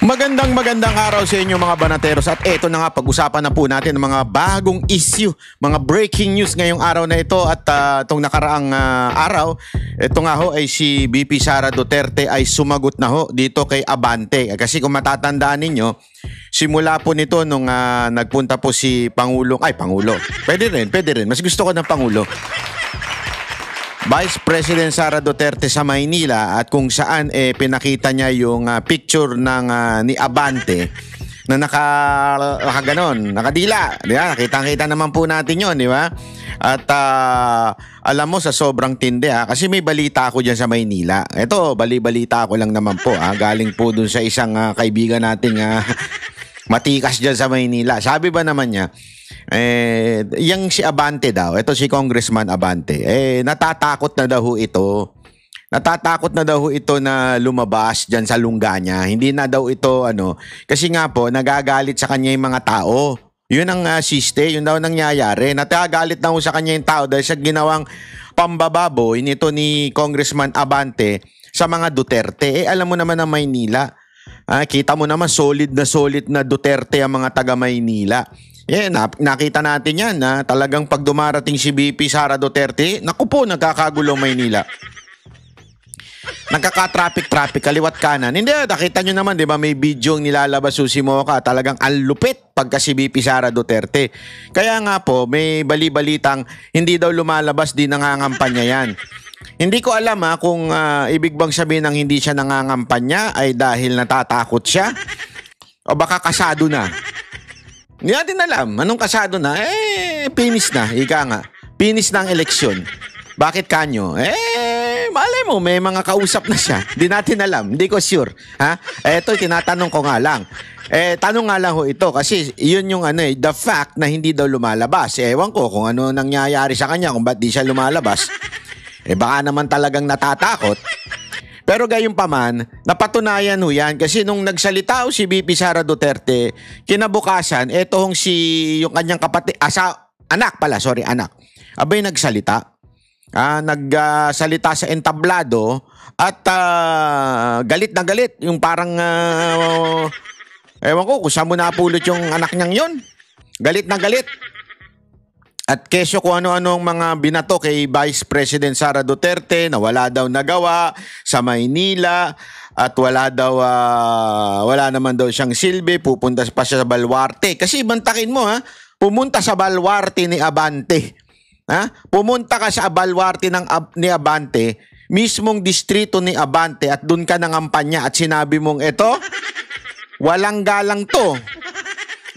Magandang araw sa inyo mga banateros at eto na nga pag-usapan na po natin ng mga bagong issue, mga breaking news ngayong araw na ito at itong nakaraang araw, ito nga ho ay si VP Sara Duterte ay sumagot na ho dito kay Abante. Kasi kung matatandaan ninyo, simula po nito nung nagpunta po si Pangulo, pwede rin, mas gusto ko ng Pangulo. Vice President Sara Duterte sa Maynila at kung saan pinakita niya yung picture ng ni Abante na nakaganon, nakadila. Di ba? Kitang-kita naman po natin yon, di ba? At alam mo sa sobrang tindi kasi may balita ako diyan sa Maynila. Ito, bali-balita ko lang naman po galing po dun sa isang kaibigan nating matikas diyan sa Maynila. Sabi ba naman niya, yung si Abante daw, ito si Congressman Abante, natatakot na daw ito. Natatakot na daw ito na lumabas dyan sa lungga niya. Hindi na daw ito, kasi nga po, nagagalit sa kanya yung mga tao. Yun ang siste, yun daw nangyayari. Natagalit na sa kanya yung tao dahil sa ginawang pambababoy nito ni Congressman Abante sa mga Duterte. Alam mo naman ang Maynila. Kita mo naman solid na Duterte ang mga taga Maynila. Nakita natin yan na talagang pag dumarating si VP Sara Duterte, naku po, nagkakagulo Maynila. Nagkaka-traffic, kaliwat kanan. Hindi, nakita nyo naman, di ba, may video nilalabas si Mocha, talagang alupit pagka si VP Sara Duterte. Kaya nga po, may bali-balitang hindi daw lumalabas, di nangangampanya yan. Hindi ko alam kung ibig bang sabihin ng hindi siya nangangampanya ay dahil natatakot siya o baka kasado na. Hindi natin alam. Anong kasado na? Finish na. Ika nga. Finish na ang eleksyon. Bakit kanyo? Malay mo, may mga kausap na siya. Hindi natin alam. Hindi ko sure. Ito, tinatanong ko nga lang. Tanong nga lang ho ito kasi yun yung the fact na hindi daw lumalabas. Ewan ko kung ano nangyayari sa kanya, kung ba't di siya lumalabas. Baka naman talagang natatakot. Pero gayon pa man, napatunayan ho yan kasi nung nagsalita si VP Sara Duterte, kinabukasan, yung kanyang kapatid, anak. Abay nagsalita. Nagsalita sa entablado at galit na galit. Yung parang, ewan ko kung saan mo napulot yung anak niyang yun. Galit na galit. At kesyo kung ano-ano ang mga binato kay Vice President Sara Duterte na wala daw nagawa sa Maynila at wala naman daw siyang silbi, pupunta pa siya sa Baluarte. Kasi bantakin mo pumunta sa Baluarte ni Abante. Pumunta ka sa Baluarte ni Abante, mismong distrito ni Abante at doon ka nangampanya at sinabi mong ito, walang galang to.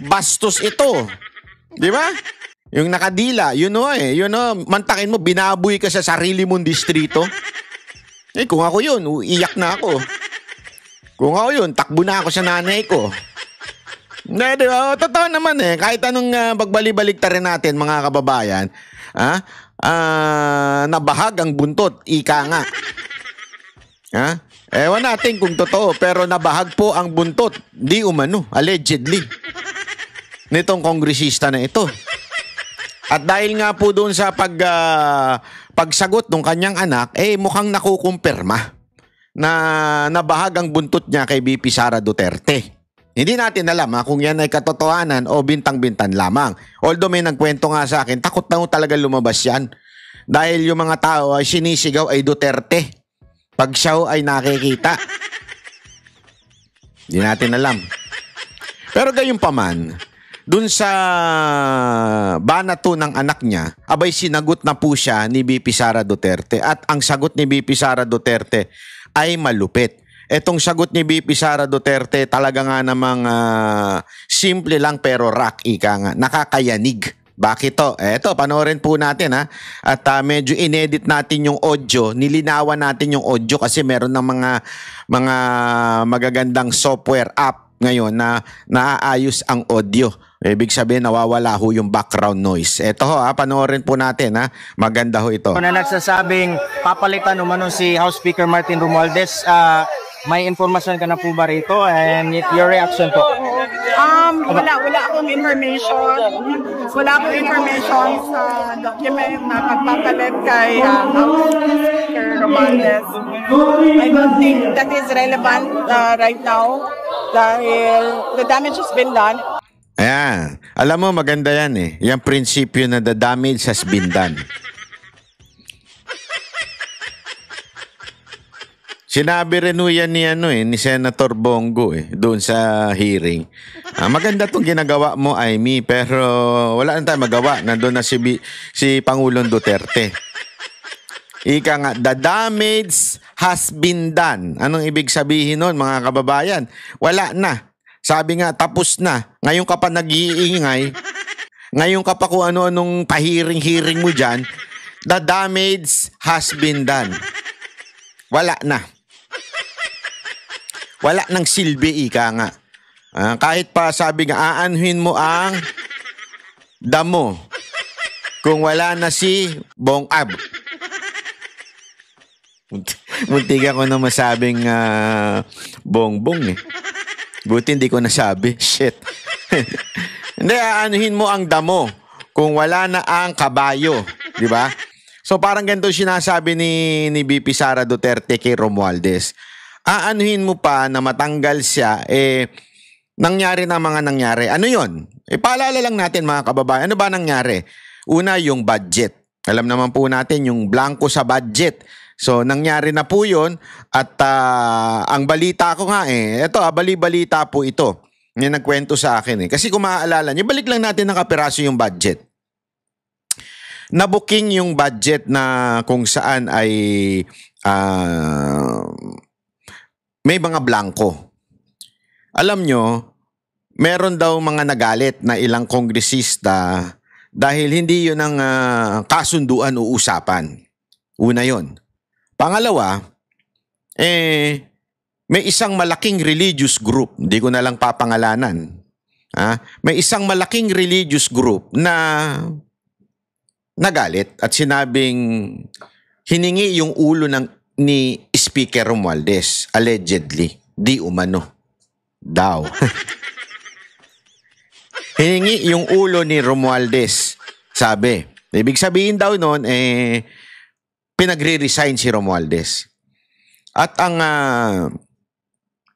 Bastos ito. Di ba? Yung nakadila, mantakin mo, binaboy ka sa sarili mong distrito. Kung ako yun, iyak na ako. Kung ako yun, takbo na ako sa nanay ko. Diba? Totoo naman kahit anong pagbali-baliktarin natin, mga kababayan, nabahag ang buntot, ika nga. Ewan natin kung totoo, pero nabahag po ang buntot, di umano, allegedly, nitong kongresista na ito. At dahil nga po doon sa pagsagot ng kanyang anak, mukhang nakukumpirma na nabahag ang buntot niya kay VP Sara Duterte. Hindi natin alam kung yan ay katotohanan o bintang-bintan lamang. Although may nagkwento nga sa akin, takot na talaga lumabas yan. Dahil yung mga tao ay sinisigaw ay Duterte pag siya ay nakikita. Hindi natin alam. Pero gayon pa man, dun sa banato ng anak niya, abay sinagot na po siya ni VP Sara Duterte at ang sagot ni VP Sara Duterte ay malupit. Etong sagot ni VP Sara Duterte talaga nga namang simple lang pero ika nga, nakakayanig. Bakit to? Eto, panoorin po natin at medyo inedit natin yung audio, nilinawan natin yung audio kasi meron ng mga magagandang software app ngayon na naaayos ang audio. Ibig sabihin, nawawala ho yung background noise. Ito ho, panoorin po natin, maganda ho ito. Na nagsasabing papalitan umano si House Speaker Martin Romualdez, may informasyon ka na po ba rito? And your reaction po? Wala akong information. Wala akong information sa document na pagpapalit kay Speaker Romualdez. I don't think that is relevant right now dahil the damage has been done. Ayan. Alam mo, maganda yan eh. Yung prinsipyo na the damage has been done. Sinabi rin yan ni Senator Bongo doon sa hearing. Maganda tong ginagawa mo, Amy, pero wala na tayong magawa. Nandun na si Pangulong Duterte. Ika nga, the damage has been done. Anong ibig sabihin nun, mga kababayan? Wala na. Sabi nga, tapos na. Ngayon ka pa nag-iingay. Ngayon ka pa kung ano-anong pahiring-hiring mo dyan. The damage has been done. Wala na. Wala nang silbi, ika nga. Kahit pa sabi nga, aanuhin mo ang damo kung wala na si Bong Ab. Muntik ako na masabing bongbong eh. Buti hindi ko nasabi. Shit. Hindi, aanuhin mo ang damo kung wala na ang kabayo. Di ba? So parang ganito sinasabi ni VP Sara Duterte kay Romualdez. Aanuhin mo pa na matanggal siya, nangyari na mga nangyari. Ano yun? Paalala lang natin mga kababayan, ano ba nangyari? Una, yung budget. Alam naman po natin yung blanco sa budget. So, nangyari na po yun at ang balita ko nga ito, bali-balita po ito. Yung nagkwento sa akin Kasi kung maaalala niyo, balik lang natin ng kapiraso yung budget. Nabuking yung budget na kung saan ay may mga blanco. Alam nyo, meron daw mga nagalit na ilang kongresista dahil hindi yun ang kasunduan o usapan. Una yun. Pangalawa, may isang malaking religious group, hindi ko na lang papangalanan. May isang malaking religious group na nagalit at sinabing hiningi yung ulo ni Speaker Romualdez, allegedly, di umano daw. Hiningi yung ulo ni Romualdez, sabi. Ibig sabihin daw noon, pinagre-resign si Romualdez. At ang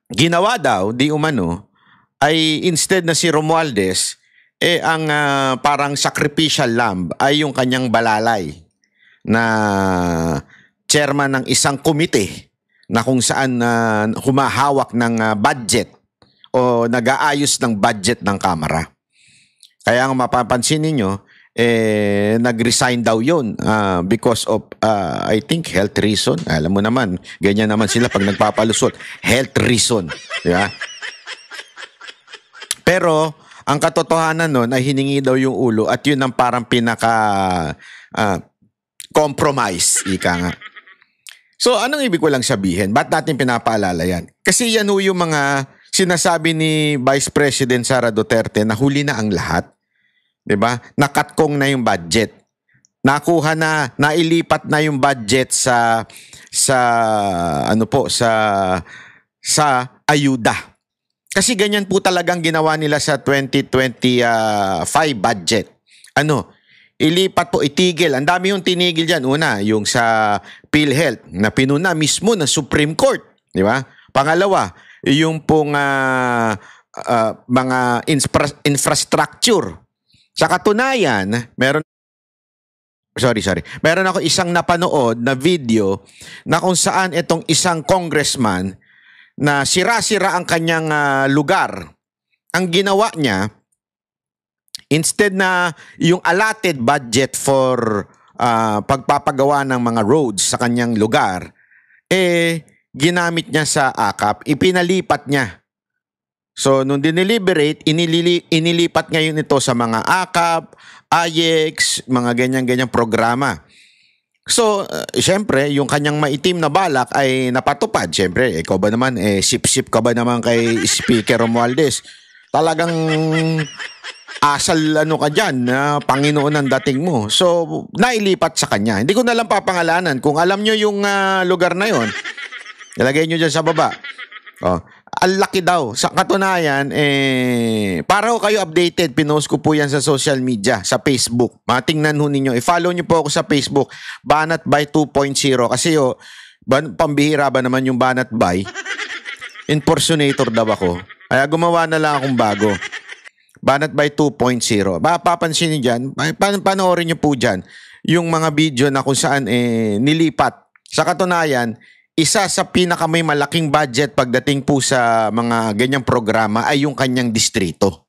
ginawa daw, di umano, ay instead na si Romualdez, ang parang sacrificial lamb ay yung kanyang balalay na chairman ng isang komite na kung saan humahawak ng budget o nag-aayos ng budget ng Kamara. Kaya ang mapapansin ninyo, nag-resign daw yun because of, I think, health reason. Alam mo naman, ganyan naman sila pag nagpapalusot. Health reason. Diba? Pero, ang katotohanan nun ay hiningi daw yung ulo at yun ang parang pinaka-compromise, ika nga. So, anong ibig ko lang sabihin? Ba't natin pinapaalala yan? Kasi yan yung mga sinasabi ni Vice President Sara Duterte na huli na ang lahat. Diba? Nakatkong na yung budget. Nakuha na, nailipat na yung budget sa ayuda. Kasi ganyan po talagang ginawa nila sa 2025 budget. Ilipat po, itigil. Ang dami yung tinigil dyan. Una, yung sa PhilHealth na pinuna mismo ng Supreme Court. Di ba? Pangalawa, yung pong mga infrastructure. Sa katunayan, meron ako isang napanood na video na kung saan itong isang congressman na sira-sira ang kanyang lugar. Ang ginawa niya, instead na yung allotted budget for pagpapagawa ng mga roads sa kanyang lugar, ginamit niya sa AKAP, ipinalipat niya. So, nung dineliberate, inilipat ngayon ito sa mga AKAP, AYEX, mga ganyan-ganyang programa. So, siyempre, yung kanyang maitim na balak ay napatupad. Siyempre, ikaw ba naman, sip-sip ka ba naman kay Speaker Romualdez? Talagang asal ka dyan, Panginoon ang dating mo. So, nailipat sa kanya. Hindi ko na lang papangalanan. Kung alam nyo yung lugar na yon, ilagay nyo dyan sa baba. ang laki daw. Sa katunayan, para ho kayo updated, pinost ko po yan sa social media, sa Facebook. Tingnan ho ninyo. I-follow nyo po ako sa Facebook, Banat by 2.0. Kasi pambihira ba naman yung Banat by? Impersonator daw ako. Kaya gumawa na lang akong bago. Banat by 2.0. Papansin nyo dyan, panoorin nyo po dyan, yung mga video na kung saan nilipat. Sa katunayan, isa sa may malaking budget pagdating po sa mga ganyang programa ay yung kanyang distrito.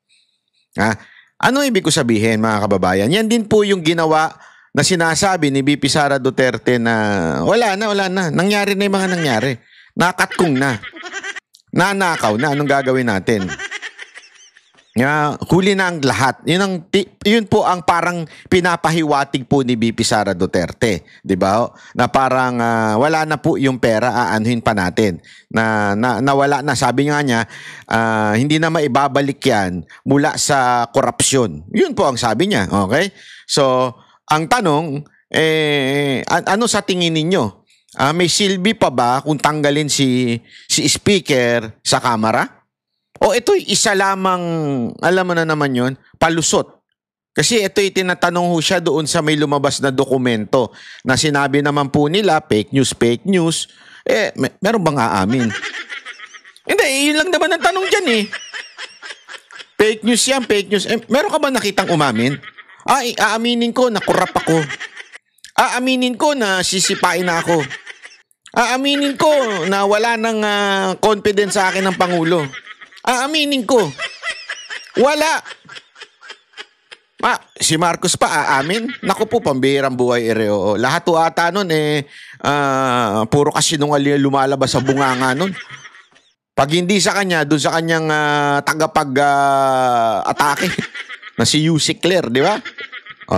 Ano ibig ko sabihin, mga kababayan? Yan din po yung ginawa na sinasabi ni VP Sara Duterte na wala na. Nangyari na yung mga nangyari. Nakatkong na. Nanakaw na. Anong gagawin natin? Huli na ang lahat. Yun po ang parang pinapahiwatig po ni VP Sara Duterte, 'di ba? Na parang wala na po yung pera, aanuhin pa natin. Na wala na, sabi nga niya, hindi na maibabalik 'yan mula sa korupsyon. Yun po ang sabi niya, okay? So, ang tanong ano sa tingin ninyo? May silbi pa ba kung tanggalin si speaker sa Kamara? O ito'y isa lamang, alam mo na naman yun, palusot. Kasi ito'y tinatanong ho siya doon sa may lumabas na dokumento na sinabi naman po nila, fake news. Meron bang aamin? Hindi, yun lang naman ang tanong dyan eh. Fake news yan, fake news. Meron ka ba nakitang umamin? Aaminin ko na korap ako. Aaminin ko na sisipain na ako. Aaminin ko na wala nang confidence sa akin ng Pangulo. Aaminin ko. Wala. Si Marcos pa aamin? Naku po, pambihirang buhay oo. Lahat o ata nun puro kasinungalingan lumalabas sa bunganga nun. Pag hindi sa kanya, doon sa kanyang tagapag-atake na si Yusik Claire, di ba?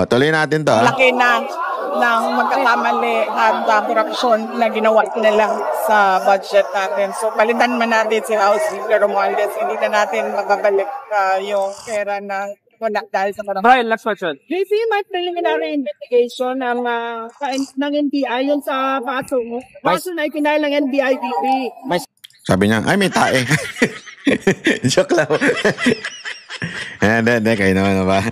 Tuloy natin to. Laki na ng magkakamali at korupsyon na ginawa nila sa budget natin. So, palitan man natin si House Speaker Romualdez, hindi na natin magabalik yung pera na wala dahil sa korupsyon. Brian, last question. This is my preliminary investigation ng NBI yun sa paso mo. Paso na ikinay ng NBI-DB. Sabi niya, ay may tae. Joke lang. Hindi, kayo naman ba?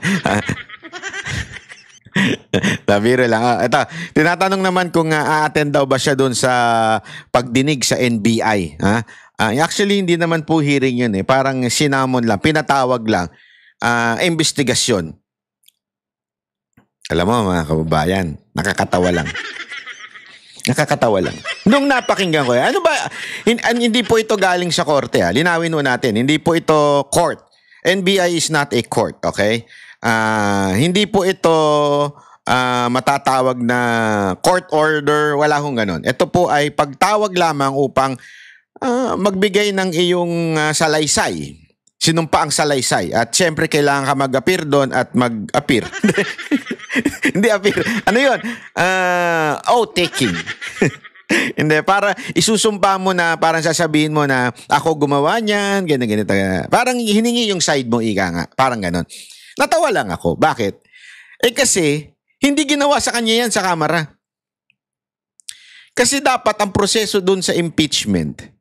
Tabiro lang. Ito, tinatanong naman kung a-attend daw ba siya doon sa pagdinig sa NBI. Actually, hindi naman po hearing yun eh. Parang sinamon lang, pinatawag lang. Investigasyon. Alam mo mga kababayan, nakakatawa lang. Nakakatawa lang. Nung napakinggan ko, ano ba, hindi po ito galing sa korte. Linawin mo natin, hindi po ito court. NBI is not a court, okay? Hindi po ito matatawag na court order, wala hong ganon. Ito po ay pagtawag lamang upang magbigay ng iyong salaysay. Sinumpa ang salaysay. At syempre kailangan ka mag-appear doon at mag-appear. Hindi appear. Ano yun? Taking. Hindi, para isusumpa mo na, parang sasabihin mo na ako gumawa niyan, ganito. Parang hiningi yung side mo, ika nga. Parang ganon. Natawa lang ako. Bakit? Kasi, hindi ginawa sa kanya yan sa Kamara. Kasi dapat ang proseso dun sa impeachment.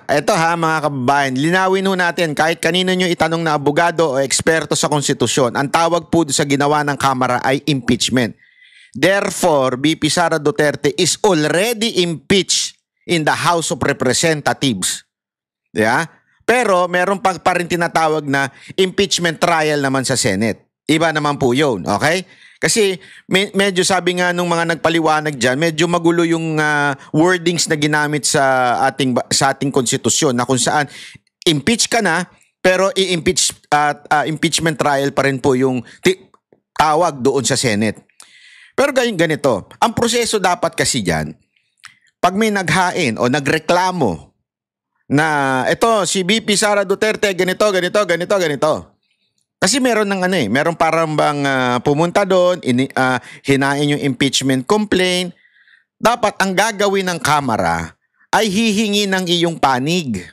Ito mga kababayan, linawin ho natin, kahit kanino nyo itanong na abogado o eksperto sa konstitusyon, ang tawag po sa ginawa ng Kamara ay impeachment. Therefore, VP Sara Duterte is already impeached in the House of Representatives. Yeah? Pero meron pa rin tinatawag na impeachment trial naman sa Senate. Iba naman po yun, okay? Kasi medyo sabi nga nung mga nagpaliwanag dyan, medyo magulo yung wordings na ginamit sa ating konstitusyon na kung saan impeach ka na, pero impeachment trial pa rin po yung tawag doon sa Senate. Pero ganito, ang proseso dapat kasi dyan, pag may naghain o nagreklamo, na ito si VP Sara Duterte ganito. Kasi meron meron parang bang pumunta doon, hinain yung impeachment complaint. Dapat ang gagawin ng Kamara ay hihingi ng iyong panig.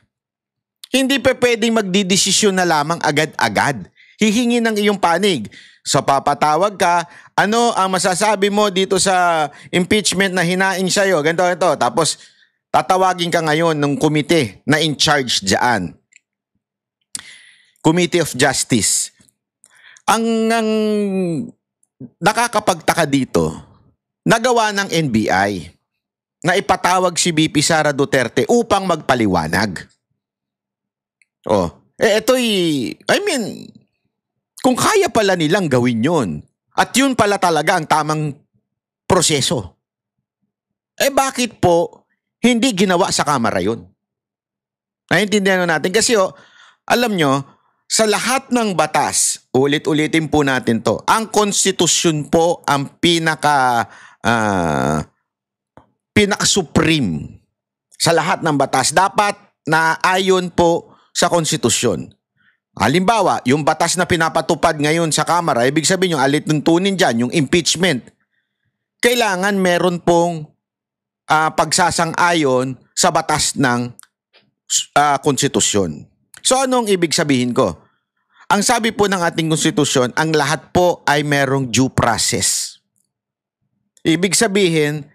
Hindi pa pwedeng magdidesisyon na lamang agad-agad. Hihingi ng iyong panig. So papatawag ka, ano ang masasabi mo dito sa impeachment na hinain sa'yo? Ganito. Tapos tatawagin ka ngayon ng komite na in charge dyan. Committee of Justice. Ang nakakapagtaka dito, nagawa ng NBI na ipatawag si VP Sara Duterte upang magpaliwanag. Kung kaya pala nilang gawin yun, at yun pala talaga ang tamang proseso, bakit po hindi ginawa sa Kamara yun? Naiintindihan natin. Kasi alam nyo, sa lahat ng batas, ulit-ulitin po natin to, ang konstitusyon po ang pinaka-supreme sa lahat ng batas. Dapat na ayon po sa konstitusyon. Halimbawa, yung batas na pinapatupad ngayon sa Kamara, ibig sabihin yung alituntunin dyan, yung impeachment, kailangan meron pong pagsasang-ayon sa batas ng konstitusyon. So anong ibig sabihin ko? Ang sabi po ng ating konstitusyon, ang lahat po ay merong due process. Ibig sabihin,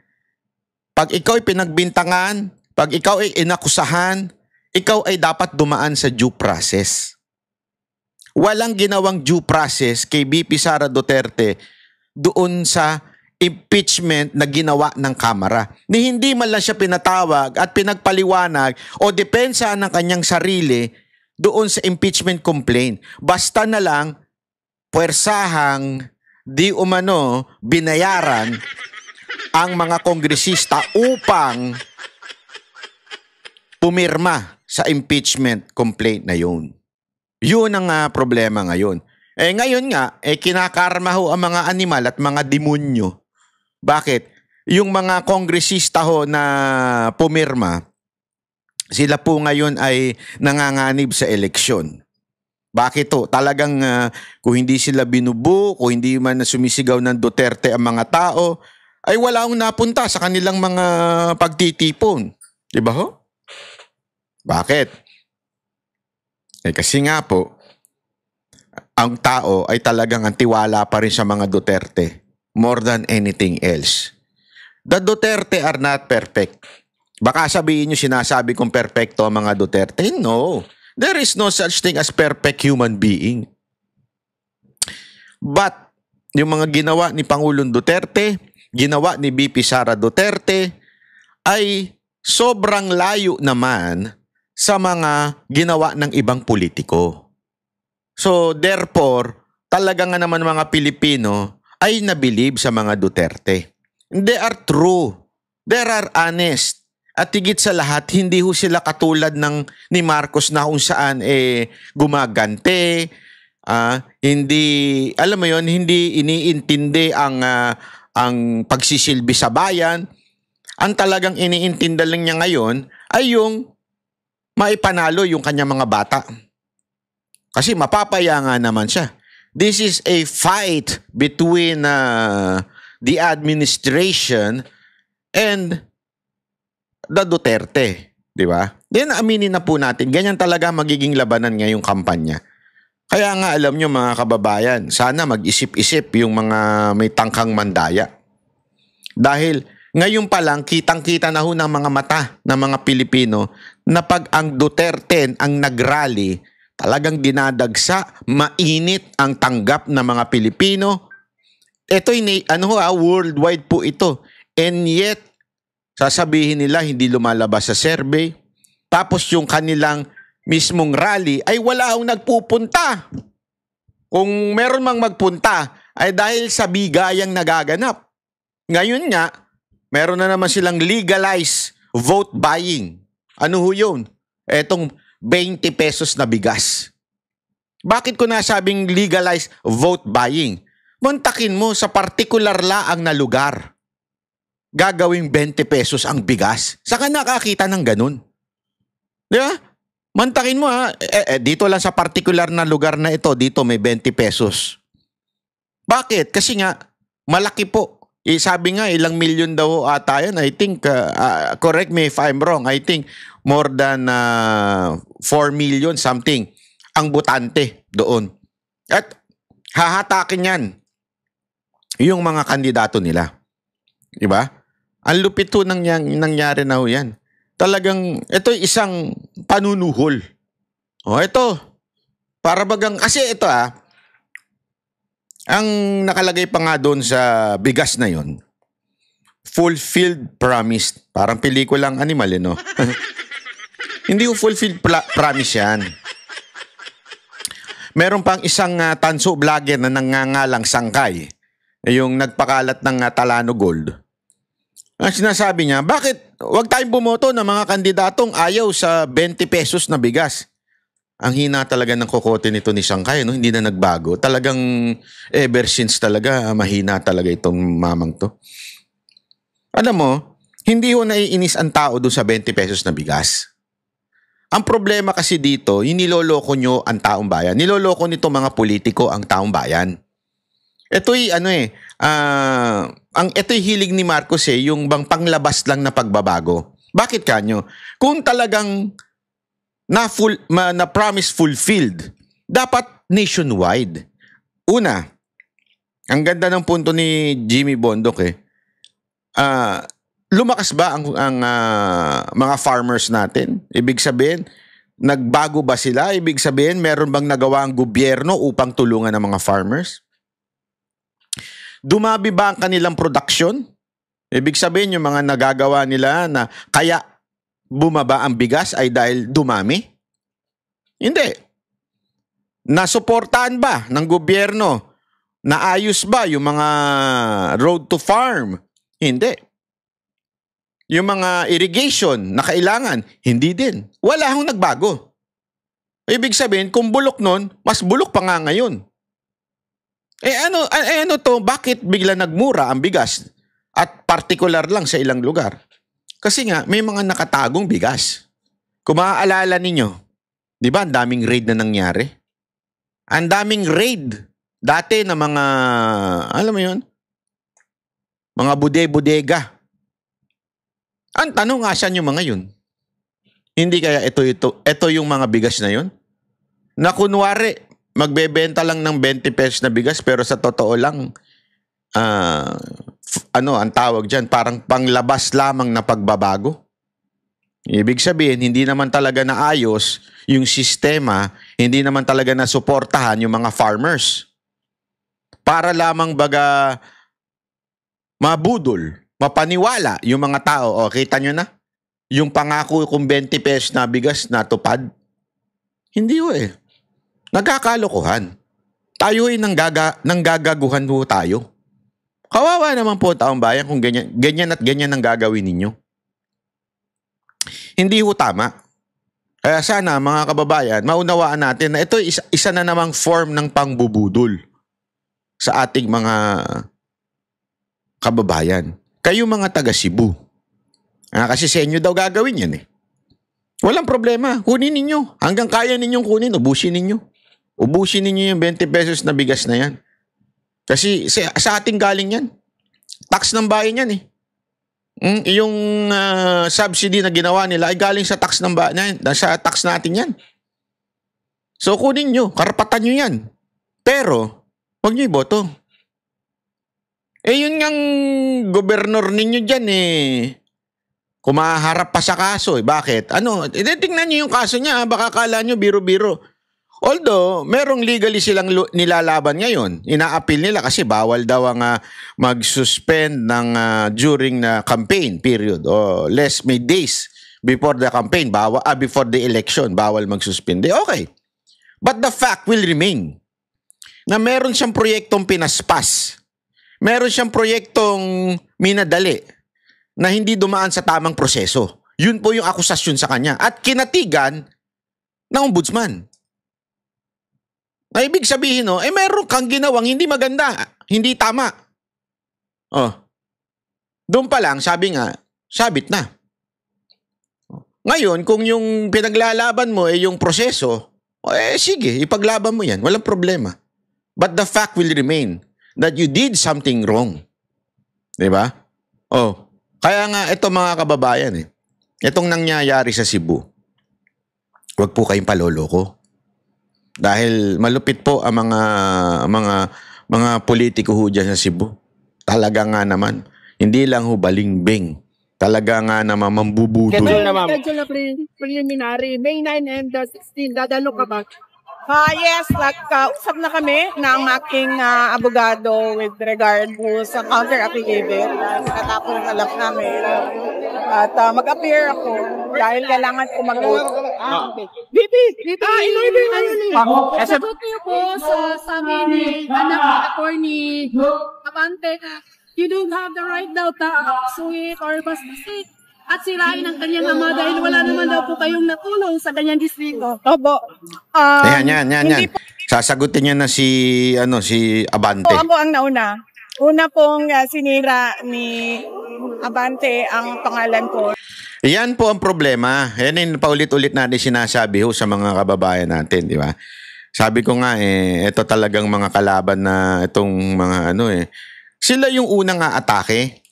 pag ikaw ay pinagbintangan, pag ikaw ay inakusahan, ikaw ay dapat dumaan sa due process. Walang ginawang due process kay VP Sara Duterte doon sa impeachment na ginawa ng Kamara. Ni hindi man lang siya pinatawag at pinagpaliwanag o depensa ng kanyang sarili doon sa impeachment complaint. Basta na lang puwersahang di umano binayaran ang mga kongresista upang pumirma sa impeachment complaint na yun. Yun ang problema ngayon. Ngayon nga, kinakarma ho ang mga animal at mga demonyo. Bakit? Yung mga kongresista ho na pumirma, sila po ngayon ay nanganganib sa eleksyon. Bakit to? Talagang kung hindi sila binubu, kung hindi man sumisigaw ng Duterte ang mga tao, ay wala akong napunta sa kanilang mga pagtitipon. Diba ho? Bakit? Kasi nga po, ang tao ay talagang antiwala pa rin sa mga Duterte more than anything else. The Duterte are not perfect. Baka sabihin nyo sinasabi kong perfecto ang mga Duterte. No. There is no such thing as perfect human being. But, yung mga ginawa ni Pangulong Duterte, ginawa ni VP Sara Duterte, ay sobrang layo naman sa mga ginawa ng ibang politiko. So, therefore, talaga nga naman mga Pilipino ay nabilib sa mga Duterte. They are true. They are honest. At higit sa lahat, hindi ho sila katulad ni Marcos na kung saan gumagante, hindi, alam mo yon, hindi iniintindi ang pagsisilbi sa bayan. Ang talagang iniintindi lang niya ngayon ay yung maipanalo yung kanyang mga bata. Kasi mapapaya nga naman siya. This is a fight between the administration and the Duterte, di ba? Then aminin na po natin, ganyan talaga magiging labanan ngayong kampanya. Kaya nga alam nyo mga kababayan, sana mag-isip-isip yung mga may tangkang mandaya. Dahil ngayon pa lang, kitang-kita na ho ng mga mata ng mga Pilipino na pag ang Duterte ang nagrally, talagang dinadagsa, mainit ang tanggap ng mga Pilipino. Ito worldwide po ito. And yet, sasabihin nila hindi lumalabas sa survey. Tapos yung kanilang mismong rally ay wala akong nagpupunta. Kung meron mang magpunta ay dahil sa bigayang nagaganap. Ngayon nga, meron na naman silang legalized vote buying. Ano ho yun? Etong 20 pesos na bigas. Bakit ko nasabing legalized vote buying? Muntakin mo sa particular laang na lugar. Gagawing 20 pesos ang bigas. Saka nakakita ng ganun. Di ba? Mantakin mo dito lang sa particular na lugar na ito, dito may 20 pesos. Bakit? Kasi nga, malaki po. Sabi nga, ilang milyon daw ata yan. I think, correct me if I'm wrong, I think more than 4 million something ang botante doon. At hahatakin yan yung mga kandidato nila. Diba? Ang lupit po nangyari na ho yan. talagang ito isang panunuhol. O ito, para bagang, kasi ito ang nakalagay pa nga doon sa bigas na yon, fulfilled promise. Parang pelikulang animal, no? Hindi yung fulfilled promise yan. Meron pang isang tanso vlogger na nangangalang Sangkay, yung nagpakalat ng Talano Gold. Ang sinasabi niya, bakit wag tayong bumoto ng mga kandidatong ayaw sa 20 pesos na bigas? Ang hina talaga ng kokote nito ni Sangkay, no? Hindi na nagbago. Talagang ever since talaga, mahina talaga itong mamang to. Alam mo, hindi ho naiinis ang tao doon sa 20 pesos na bigas. Ang problema kasi dito, niloloko nyo ang taong bayan. Niloloko nito mga politiko ang taong bayan. Ito'y ito'y hilig ni Marcos yung bang panglabas lang na pagbabago. Bakit kanyo? Kung talagang na promise fulfilled, dapat nationwide. Una, ang ganda ng punto ni Jimmy Bondoc lumakas ba ang mga farmers natin? Ibig sabihin, nagbago ba sila? Ibig sabihin, meron bang nagawa ang gobyerno upang tulungan ang mga farmers? Dumabi ba ang kanilang production? Ibig sabihin, yung mga nagagawa nila na kaya bumaba ang bigas ay dahil dumami? Hindi. Nasuportahan ba ng gobyerno? Naayos ba yung mga road to farm? Hindi. Yung mga irrigation na kailangan, hindi din. Wala akong nagbago. Ibig sabihin, kung bulok nun, mas bulok pa nga ngayon. Ano to, bakit bigla nagmura ang bigas? At particular lang sa ilang lugar? Kasi nga, may mga nakatagong bigas. Kung maaalala ninyo, di ba, ang daming raid na nangyari? Ang daming raid. Dati na mga, alam mo yun, mga bude-bodega. Ang tanong, asan yung mga yun? Hindi kaya ito yung mga bigas na yun? Na kunwari, magbebenta lang ng 20 pesos na bigas pero sa totoo lang, ang tawag dyan, parang panglabas lamang na pagbabago. Ibig sabihin, hindi naman talaga naayos yung sistema, hindi naman talaga nasuportahan yung mga farmers. Para lamang baga mabudol, mapaniwala yung mga tao. O, kita nyo na? Yung pangako kung 20 pesos na bigas natupad. Hindi nagkakalokohan. Tayo nanggagaguhan ho tayo. Kawawa naman po taong bayan kung ganyan at ganyan ang gagawin ninyo. Hindi ho tama. Kaya sana mga kababayan, maunawaan natin na ito isa na namang form ng pangbubudol sa ating mga kababayan. Kayo mga taga Cebu. Kasi sa inyo daw gagawin yan Walang problema. Kunin ninyo. Hanggang kaya ninyong kunin, ubusin ninyo. Ubusin ninyo yung 20 pesos na bigas na yan. Kasi sa ating galing yan. Tax ng bayan yan Yung subsidy na ginawa nila ay galing sa tax ng bayan, sa tax natin yan. So kunin nyo, karapatan nyo yan. Pero, huwag nyo iboto. Yun ngang gobernur ninyo dyan kumaharap pa sa kaso Bakit? Tingnan nyo yung kaso niya. Baka kala nyo biro-biro. Although, merong legally silang nilalaban ngayon. Ina-appeal nila kasi bawal daw ang mag-suspend during na campaign period o less may days before the campaign, before the election, bawal mag-suspend. Okay. But the fact will remain na meron siyang proyektong pinaspas. Meron siyang proyektong minadali na hindi dumaan sa tamang proseso. Yun po yung akusasyon sa kanya. At kinatigan ng ombudsman. Na ibig sabihin, meron kang ginawang hindi maganda, hindi tama. Doon pa lang, sabi nga, sabit na. Ngayon, kung yung pinaglalaban mo yung proseso, sige, ipaglaban mo yan. Walang problema. But the fact will remain that you did something wrong. Diba? Kaya nga, ito mga kababayan itong nangyayari sa Cebu, wag po kayong paloloko. Dahil malupit po ang mga politiko ho dyan sa Cebu. Talaga nga naman, hindi lang ho balingbing Talaga nga naman mambubudol. Schedule na, ma'am. Schedule na preliminary. May 9 and 16. Dadalo ka ba? Yes, nagkausap na kami ng aking abogado with regard po sa counter affidavit. Nakatapos na lang namin. At mag-appear ako dahil kailangan ko mag-vote. Bibi! In-order na yun eh. SM Sagot niyo po sa amin ni anak ni attorney Abante na you don't have the right daw to suit or basbasit at sirain ang kanyang ama dahil wala naman daw po kayong natulong sa kanyang distrito. Opo. Yan. Hindi po Sasagutin niya na si Abante. ako ang nauna. Una pong sinira ni Abante ang pangalan ko. Yan po ang problema. Yan yung paulit-ulit natin sinasabi ho sa mga kababayan natin, di ba? Sabi ko nga ito talagang mga kalaban na itong mga sila yung unang aatake.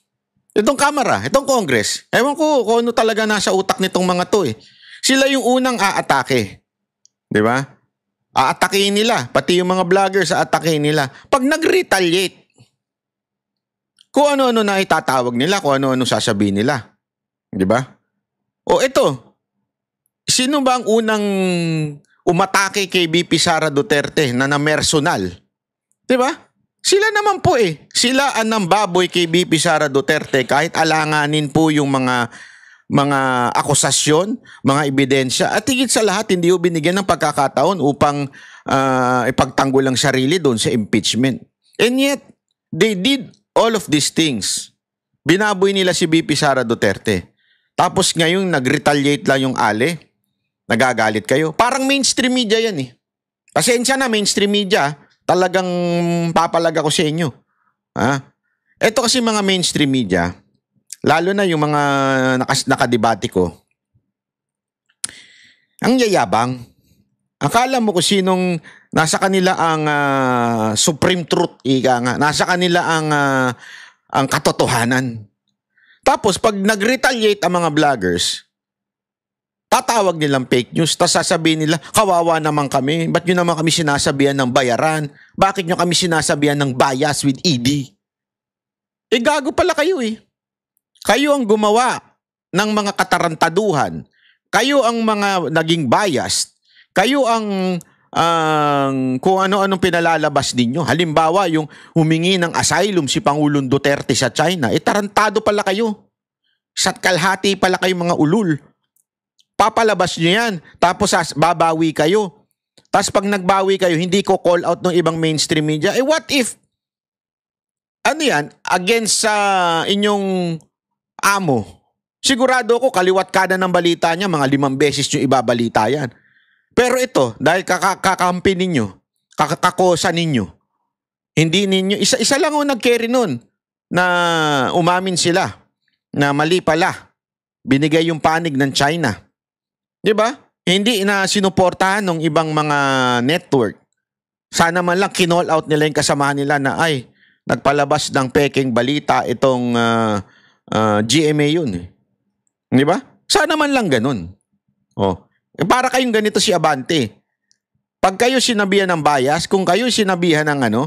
Itong Kamara, itong Congress. Ewan ko kung ano talaga nasa utak nitong mga to eh. Sila yung unang aatake. Di ba? Aatakein nila. Pati yung mga vloggers aatakein nila. Pag nag-retaliate, kung ano-ano na itatawag nila, kung ano-ano sasabihin nila. Di ba? O ito, sino ba ang unang umatake kay VP Sara Duterte na personal? Di ba? Sila naman po eh. Sila ang nambaboy kay VP Sara Duterte kahit alanganin po yung mga akusasyon, mga ebidensya. At higit sa lahat, hindi ho binigyan ng pagkakataon upang ipagtanggol ang sarili doon sa impeachment. And yet, they did all of these things. Binaboy nila si VP Sara Duterte. Tapos ngayon, nag-retaliate lang yung ale. Nagagalit kayo. Parang mainstream media yan eh. Pasensya na, mainstream media. Talagang papalag ako sa inyo. Ito kasi mga mainstream media, lalo na yung mga nakadebate ko, ang yayabang. Akala mo kung sinong nasa kanila ang supreme truth, ika nga. Nasa kanila ang katotohanan. Tapos pag nag-retaliate ang mga vloggers, tatawag nilang fake news, tapos sasabihin nila, kawawa naman kami, ba't nyo naman kami sinasabihan ng bayaran? Bakit nyo kami sinasabihan ng bias with ED? Gago pala kayo eh. Kayo ang gumawa ng mga katarantaduhan. Kayo ang mga naging biased. Kayo ang kung ano-anong pinalalabas ninyo. Halimbawa, yung humingi ng asylum si Pangulong Duterte sa China, tarantado pala kayo. Sa't kalhati pala kayo mga ulul. Papalabas nyo yan. Tapos babawi kayo. Tapos pag nagbawi kayo, hindi ko call out ng ibang mainstream media. What if, against sa inyong amo? Sigurado ko, kaliwat kanan ng balita niya, mga 5 beses nyo ibabalita yan. Pero ito, dahil kakampi ninyo, kakakosa ninyo, hindi ninyo, isa lang ang nag-carry nun, na umamin sila, na mali pala, binigay yung panig ng China. Diba? Hindi na sinuportahan ng ibang mga network. Sana man lang kinall out nila yung kasamahan nila na nagpalabas ng peking balita itong GMA yun. Diba? Sana man lang ganun. Para kayong ganito si Abante. Pag kayo sinabihan ng bias, kung kayo sinabihan ng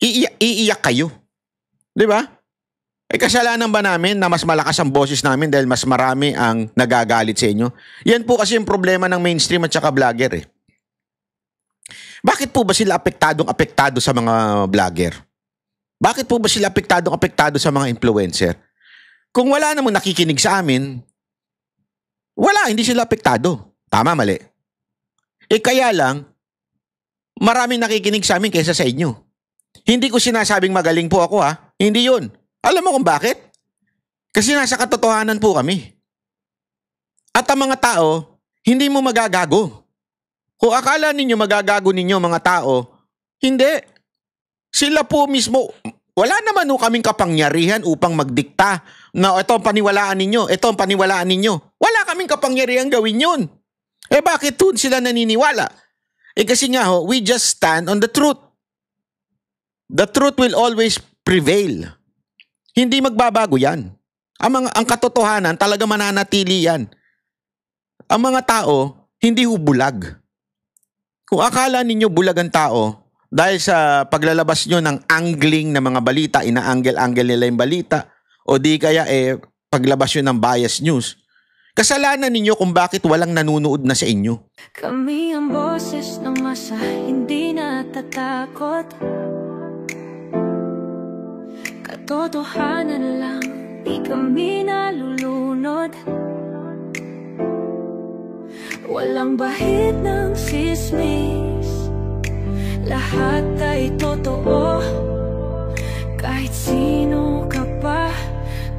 iiyak kayo. Diba? Kasalanan ba namin na mas malakas ang boses namin dahil mas marami ang nagagalit sa inyo? Yan po kasi yung problema ng mainstream at saka vlogger eh. Bakit po ba sila apektado sa mga vlogger? Bakit po ba sila apektado sa mga influencer? Kung wala namang nakikinig sa amin, hindi sila apektado. Tama, mali. Kaya lang, maraming nakikinig sa amin kaysa sa inyo. Hindi ko sinasabing magaling po ako Hindi yun. Alam mo kung bakit? Kasi nasa katotohanan po kami. At ang mga tao, hindi mo magagago. Kung akala ninyo magagago ninyo mga tao, hindi. Sila po mismo, wala naman kaming kapangyarihan upang magdikta na ito ang paniwalaan ninyo, ito ang paniwalaan ninyo. Wala kaming kapangyarihan gawin yun. Bakit dun sila naniniwala? Kasi nga we just stand on the truth. The truth will always prevail. Hindi magbabago yan. Ang katotohanan talaga mananatili yan. Ang mga tao, hindi bulag. Kung akala ninyo bulag ang tao, dahil sa paglalabas nyo ng angling na mga balita, ina-angle-angle nila yung balita, o di kaya paglabas yun ng bias news. Kasalanan ninyo kung bakit walang nanunood na sa inyo. Kami ang boses ng masa, hindi natatakot. Katotohanan lang, di kami nalulunod. Walang bahid ng sismis, lahat ay totoo. Kahit sino ka pa,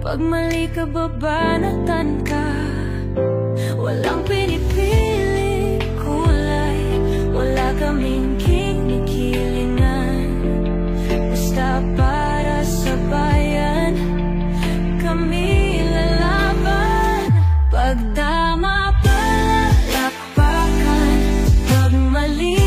pag mali ka babanatan ka. Walang pinipili kulay, wala kaming kinikilingan. Basta para sa bayan, kami lalaban. Pagdama palakpakan, pag mali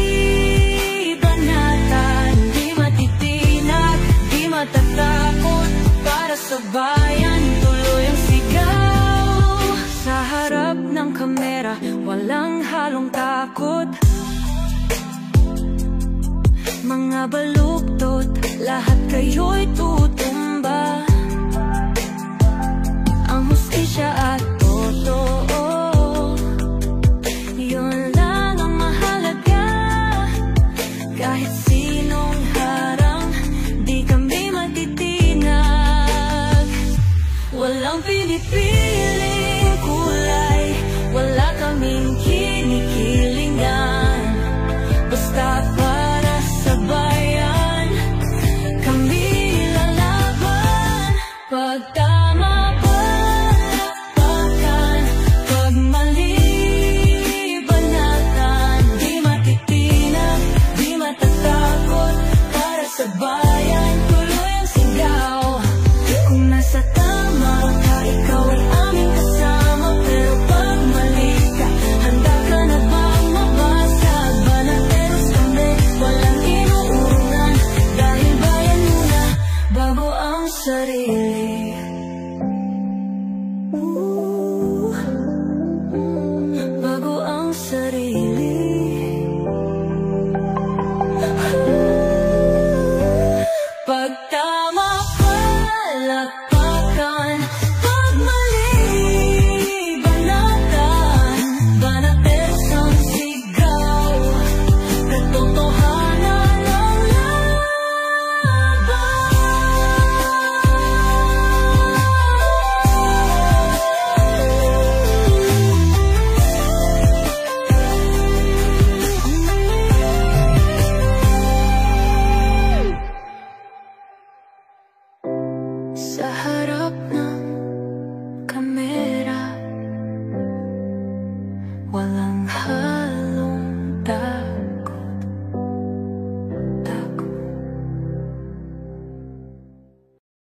banatan. Di matitinag, di matatakot, para sa bayan tuloy ang sigaw. Sa harap ng kamera, walang halong takot. Mga baluktot, lahat kayo'y tutumba. Ang hustisya at